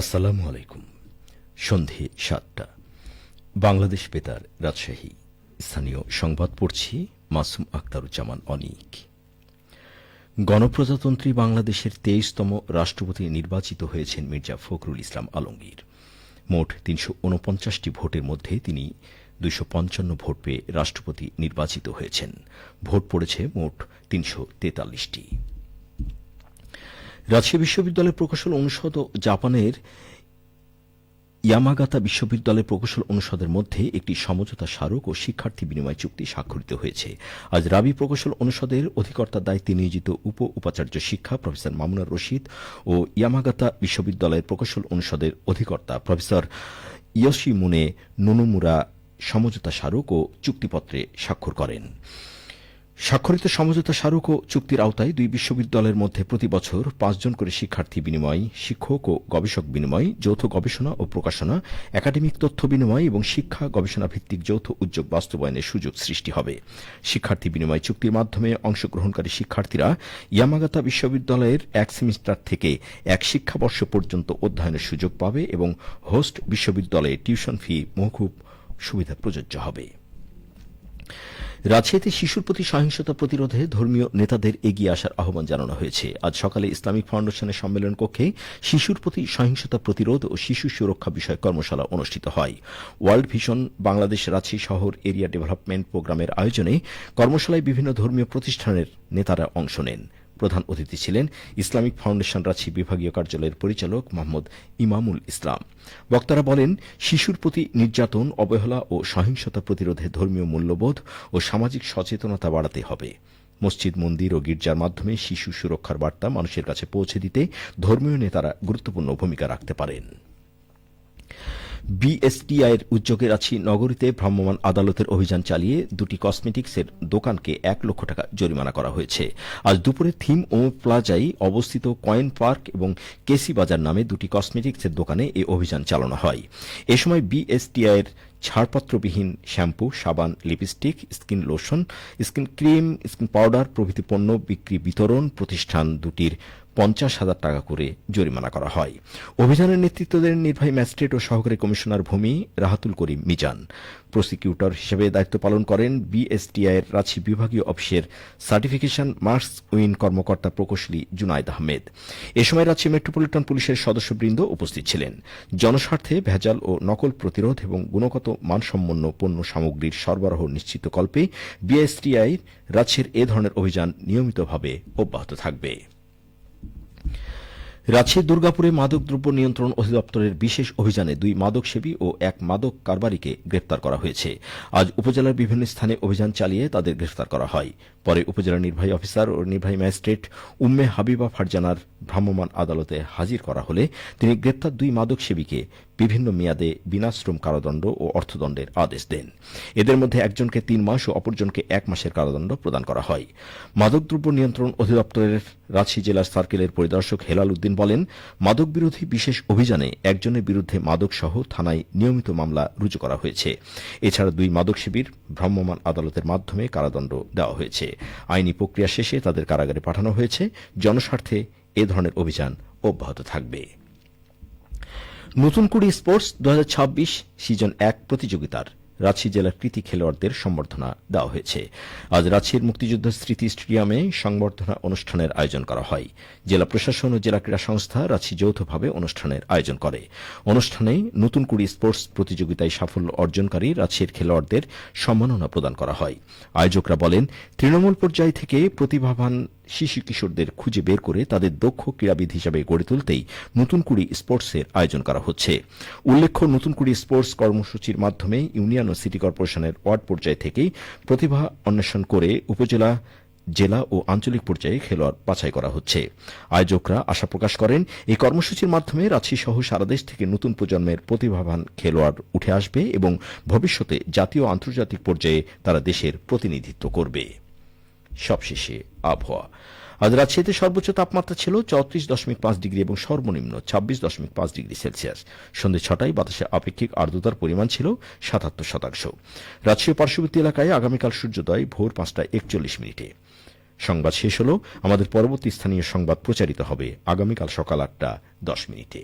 আসসালামু আলাইকুম। সন্ধে ৭টা। বাংলাদেশ বেতার, রাজশাহী। স্থানীয় সংবাদ পড়ছি মাসুম আখতারুজ্জামান অনিক। গণপ্রজাতন্ত্রী বাংলাদেশের ২৩তম রাষ্ট্রপতি নির্বাচিত হয়েছেন মির্জা ফখরুল ইসলাম আলমগীর। মোট ৩৪৯টি ভোটের মধ্যে তিনি ২৫৫ ভোট পেয়ে রাষ্ট্রপতি নির্বাচিত হয়েছেন। ভোট পড়েছে মোট ৩৪৩টি। রাজশাহী বিশ্ববিদ্যালয়ের প্রকৌশল অনুষদ ও জাপানের ইয়ামাগাতা বিশ্ববিদ্যালয়ের প্রকৌশল অনুষদের মধ্যে একটি সমঝোতা স্মারক ও শিক্ষার্থী বিনিময় চুক্তি স্বাক্ষরিত হয়েছে। আজ রাবি প্রকৌশল অনুষদের অধিকর্তার দায়িত্বে নিয়োজিত উপাচার্য শিক্ষা প্রফেসর মামুনুর রশিদ ও ইয়ামাগাতা বিশ্ববিদ্যালয়ের প্রকৌশল অনুষদের অধিকর্তা প্রফেসর ইয়োশিমুনে নোনোমুরা সমঝোতা স্মারক ও চুক্তিপত্রে স্বাক্ষর করেন। স্বাক্ষরিত সমঝোতা স্মারক ও চুক্তির আওতায় দুই বিশ্ববিদ্যালয়ের মধ্যে প্রতি বছর ৫ জন করে শিক্ষার্থী বিনিময়, শিক্ষক ও গবেষক বিনিময়, যৌথ গবেষণা ও প্রকাশনা, একাডেমিক তথ্য বিনিময় এবং শিক্ষা গবেষণা ভিত্তিক যৌথ উদ্যোগ বাস্তবায়নের সুযোগ সৃষ্টি হবে। শিক্ষার্থী বিনিময় চুক্তির মাধ্যমে অংশগ্রহণকারী শিক্ষার্থীরা ইয়ামাগাতা বিশ্ববিদ্যালয়ের এক সেমিস্টার থেকে এক শিক্ষাবর্ষ পর্যন্ত অধ্যয়নের সুযোগ পাবে এবং হোস্ট বিশ্ববিদ্যালয়ে টিউশন ফি মওকুফ সুবিধা প্রযোজ্য হবে। রাজশাহীতে শিশুর প্রতি সহিংসতা প্রতিরোধে ধর্মীয় নেতাদের এগিয়ে আসার আহ্বান জানানো হয়েছে। আজ সকালে ইসলামিক ফাউন্ডেশনের সম্মেলন কক্ষে শিশুর প্রতি সহিংসতা প্রতিরোধ ও শিশু সুরক্ষা বিষয়ক কর্মশালা অনুষ্ঠিত হয়। ওয়ার্ল্ড ভিশন বাংলাদেশ রাজশাহী শহর এরিয়া ডেভেলপমেন্ট প্রোগ্রামের আয়োজনে কর্মশালায় বিভিন্ন ধর্মীয় প্রতিষ্ঠানের নেতারা অংশ নেন। প্রধান অতিথি ছিলেন ইসলামিক ফাউন্ডেশন রাজশাহী বিভাগীয় কার্যালয়ের পরিচালক মোহাম্মদ ইমামুল ইসলাম। বক্তারা বলেন, শিশুর প্রতি নির্যাতন, অবহেলা ও সহিংসতা প্রতিরোধে ধর্মীয় মূল্যবোধ ও সামাজিক সচেতনতা বাড়াতে হবে। মসজিদ, মন্দির ও গির্জার মাধ্যমে শিশু সুরক্ষার বার্তা মানুষের কাছে পৌঁছে দিতে ধর্মীয় নেতারা গুরুত্বপূর্ণ ভূমিকা রাখতে পারেন। বিএসটিআইয়ের উদ্যোগে রাজশাহী নগরীতে ভ্রাম্যমাণ আদালতের অভিযান চালিয়ে দুটি কসমেটিক্সের দোকানকে ১ লক্ষ টাকা জরিমানা করা হয়েছে। আজ দুপুরে থিম ও প্লাজায় অবস্থিত কয়েন পার্ক এবং কেসি বাজার নামে দুটি কসমেটিক্সের দোকানে এই অভিযান চালানো হয়। এ সময় বিএসটিআইয়ের ছাড়পত্রবিহীন শ্যাম্পু, সাবান, lipstick, skin lotion, skin cream, skin powder প্রভৃতি পণ্য বিক্রি বিতরণ প্রতিষ্ঠান দুটির ৫০,০০০ টাকা করে জরিমানা করা হয়। অভিযানের নেতৃত্ব দেন নির্বাহী ম্যাজিস্ট্রেট ও সহকারী কমিশনার ভূমি রাহাতুল করিম মিজান। প্রসিকিউটর হিসেবে দায়িত্ব পালন করেন বিএসটিআইয়ের রাজশাহী বিভাগীয় অফিসের সার্টিফিকেশন মার্কস উইন কর্মকর্তা প্রকৌশলী জুনায়েদ আহমেদ। এ সময় রাজশাহী মেট্রোপলিটন পুলিশের সদস্যবৃন্দ উপস্থিত ছিলেন। জনস্বার্থে ভেজাল ও নকল প্রতিরোধ এবং গুণগত মানসম্পন্ন পণ্য সামগ্রীর সরবরাহ নিশ্চিতকল্পে বিএসটিআই রাজশাহীর এ ধরনের অভিযান নিয়মিতভাবে অব্যাহত থাকবে। রাজশাহী দুর্গাপুরে মাদকদ্রব্য নিয়ন্ত্রণ অধিদপ্তরের বিশেষ অভিযানে ২ মাদকসেবী ও ১ মাদক কারবারিকে গ্রেপ্তার করা হয়েছে। আজ উপজেলার বিভিন্ন স্থানে অভিযান চালিয়ে তাদের গ্রেপ্তার করা হয়। পরে উপজেলা নির্বাহী অফিসার ও নির্বাহী ম্যাজিস্ট্রেট উম্মে হাবিবা ফারজানার ভ্রাম্যমাণ আদালতে হাজির করা হলে তিনি গ্রেপ্তার ২ মাদকসেবীকে বিভিন্ন মেয়াদে বিনাশ্রম কারাদণ্ড ও অর্থদণ্ডের আদেশ দেন। এদের মধ্যে একজনকে ৩ মাস ও অপরজনকে ১ মাসের কারাদণ্ড প্রদান করা হয়। মাদকদ্রব্য নিয়ন্ত্রণ অধিদপ্তরের রাজশাহী জেলার সার্কেলের পরিদর্শক হেলাল উদ্দিন বলেন, মাদক বিরোধী বিশেষ অভিযানে একজনের বিরুদ্ধে মাদকসহ থানায় নিয়মিত মামলা রুজু করা হয়েছে। এছাড়া ২ মাদকসেবীর ভ্রাম্যমাণ আদালতের মাধ্যমে কারাদণ্ড দেওয়া হয়েছে। আইনি প্রক্রিয়া শেষে তাদের কারাগারে পাঠানো হয়েছে। জনস্বার্থে এ ধরনের অভিযান অব্যাহত থাকবে। নতুন কুড়ি স্পোর্টস ২০২৬ সিজন ১ প্রতিযোগিতার রাজশাহী জেলার কৃতী খেলোয়াড়দের সম্বর্ধনা দেওয়া হয়েছে। আজ রাজশাহীর মুক্তিযুদ্ধ স্মৃতি স্টেডিয়ামে সংবর্ধনা অনুষ্ঠানের আয়োজন করা হয়। জেলা প্রশাসন ও জেলা ক্রীড়া সংস্থা রাজশাহী যৌথভাবে অনুষ্ঠানের আয়োজন করে। অনুষ্ঠানে নতুন কুড়ি স্পোর্টস প্রতিযোগিতায় সাফল্য অর্জনকারী রাজশাহীর খেলোয়াড়দের সম্মাননা প্রদান করা হয়। আয়োজকরা বলেন, তৃণমূল পর্যায় থেকে প্রতিভাবান শিশু কিশোরদের খুঁজে বের করে তাদের দক্ষ ক্রীড়াবিদ হিসেবে গড়ে তুলতেই নতুন কুড়ি স্পোর্টসের আয়োজন করা হচ্ছে। উল্লেখ্য, নতুন কুড়ি স্পোর্টস কর্মসূচির মাধ্যমে ইউনিয়ন ও সিটি কর্পোরেশনের ওয়ার্ড পর্যায় থেকেই প্রতিভা অন্বেষণ করে উপজেলা, জেলা ও আঞ্চলিক পর্যায়ে খেলোয়াড় বাছাই করা হচ্ছে। আয়োজকরা আশা প্রকাশ করেন, এই কর্মসূচির মাধ্যমে রাজশাহী সহ সারা দেশ থেকে নতুন প্রজন্মের প্রতিভাবান খেলোয়াড় উঠে আসবে এবং ভবিষ্যতে জাতীয় ও আন্তর্জাতিক পর্যায়ে তারা দেশের প্রতিনিধিত্ব করবে। সবশেষে আবহাওয়া। আজ রাজশাহীতে সর্বোচ্চ তাপমাত্রা ছিল ৩৪.৫ ডিগ্রি এবং সর্বনিম্ন ২৬.৫ ডিগ্রি সেলসিয়াস। সন্ধ্যে ৬টায় বাতাসে আপেক্ষিক আর্দ্রতার পরিমাণ ছিল ৭৭%। রাজশাহী পার্শ্ববর্তী এলাকায় আগামীকাল সূর্যোদয় ভোর ৫টা ৪১ মিনিটে। সংবাদ শেষ হল। আমাদের পরবর্তী স্থানীয় সংবাদ প্রচারিত হবে আগামীকাল সকাল ৮টা ১০ মিনিটে।